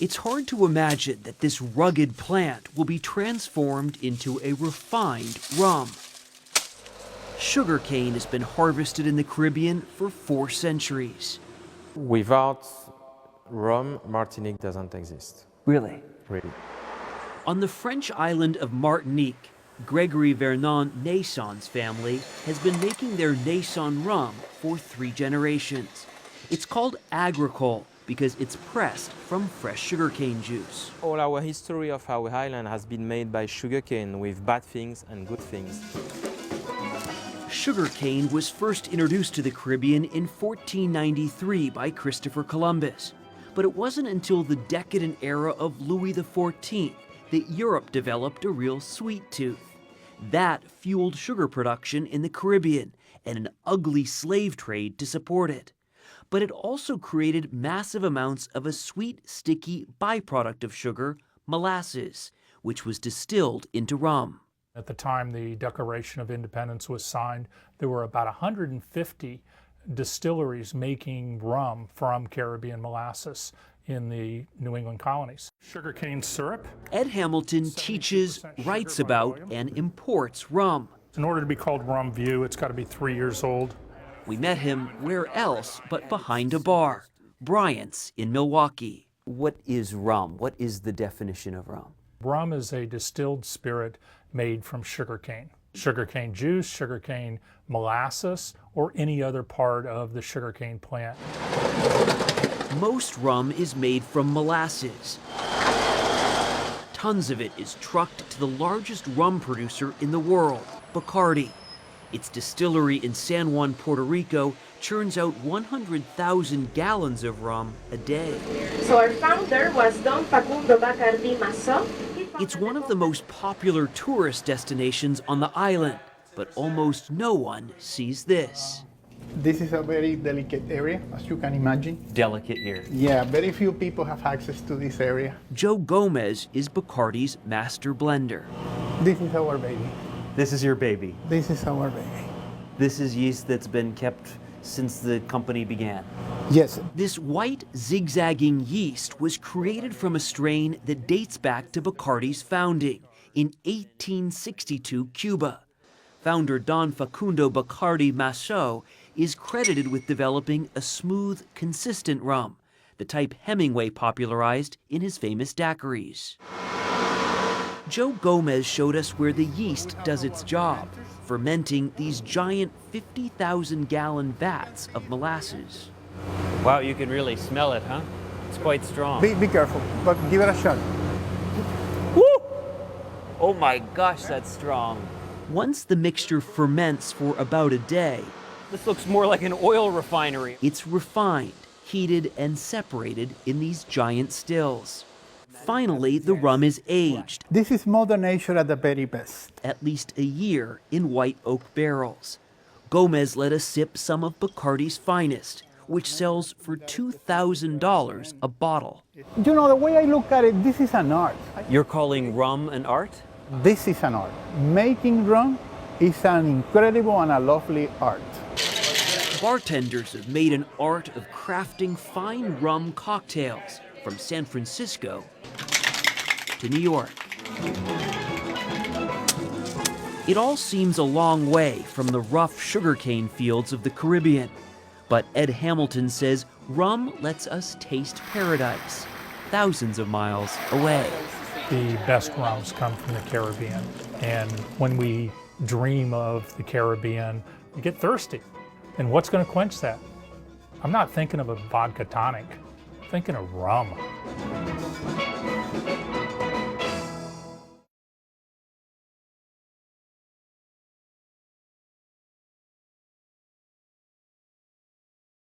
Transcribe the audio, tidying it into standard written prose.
It's hard to imagine that this rugged plant will be transformed into a refined rum. Sugarcane has been harvested in the Caribbean for 4 centuries. Without rum, Martinique doesn't exist. Really? Really. On the French island of Martinique, Gregory Vernon Naisson's family has been making their Naisson rum for 3 generations. It's called agricole because it's pressed from fresh sugarcane juice. All our history of our island has been made by sugarcane with bad things and good things. Sugarcane was first introduced to the Caribbean in 1493 by Christopher Columbus. But it wasn't until the decadent era of Louis XIV that Europe developed a real sweet tooth. That fueled sugar production in the Caribbean and an ugly slave trade to support it. But it also created massive amounts of a sweet, sticky byproduct of sugar, molasses, which was distilled into rum. At the time the Declaration of Independence was signed, there were about 150 distilleries making rum from Caribbean molasses in the New England colonies. Sugarcane syrup. Ed Hamilton teaches, writes about, and imports rum. In order to be called Rum View, it's got to be 3 years old. We met him where else but behind a bar, Bryant's in Milwaukee. What is rum? What is the definition of rum? Rum is a distilled spirit made from sugarcane. Sugarcane juice, sugarcane molasses, or any other part of the sugarcane plant. Most rum is made from molasses. Tons of it is trucked to the largest rum producer in the world, Bacardi. Its distillery in San Juan, Puerto Rico, churns out 100,000 gallons of rum a day. So our founder was Don Facundo Bacardi Masso. It's one of the most popular tourist destinations on the island, but almost no one sees this. This is a very delicate area, as you can imagine. Delicate area. Yeah, very few people have access to this area. Joe Gomez is Bacardi's master blender. This is our baby. This is your baby. This is our baby. This is yeast that's been kept since the company began. Yes. This white, zigzagging yeast was created from a strain that dates back to Bacardi's founding in 1862 Cuba. Founder Don Facundo Bacardi Masso is credited with developing a smooth, consistent rum, the type Hemingway popularized in his famous daiquiris. Joe Gomez showed us where the yeast does its job, fermenting these giant 50,000-gallon vats of molasses. Wow, you can really smell it, huh? It's quite strong. Be careful, but give it a shot. Woo! Oh my gosh, that's strong. Once the mixture ferments for about a day, This looks more like an oil refinery. it's refined, heated, and separated in these giant stills. Finally, the rum is aged, This is Mother Nature at the very best. at least a year, in white oak barrels. Gomez let us sip some of Bacardi's finest, which sells for $2,000 a bottle. You know, the way I look at it, this is an art. You're calling rum an art? This is an art. Making rum is an incredible and a lovely art. Bartenders have made an art of crafting fine rum cocktails from San Francisco to New York. It all seems a long way from the rough sugarcane fields of the Caribbean, but Ed Hamilton says rum lets us taste paradise, thousands of miles away. The best rums come from the Caribbean, and when we dream of the Caribbean, we get thirsty. And what's going to quench that? I'm not thinking of a vodka tonic, I'm thinking of rum.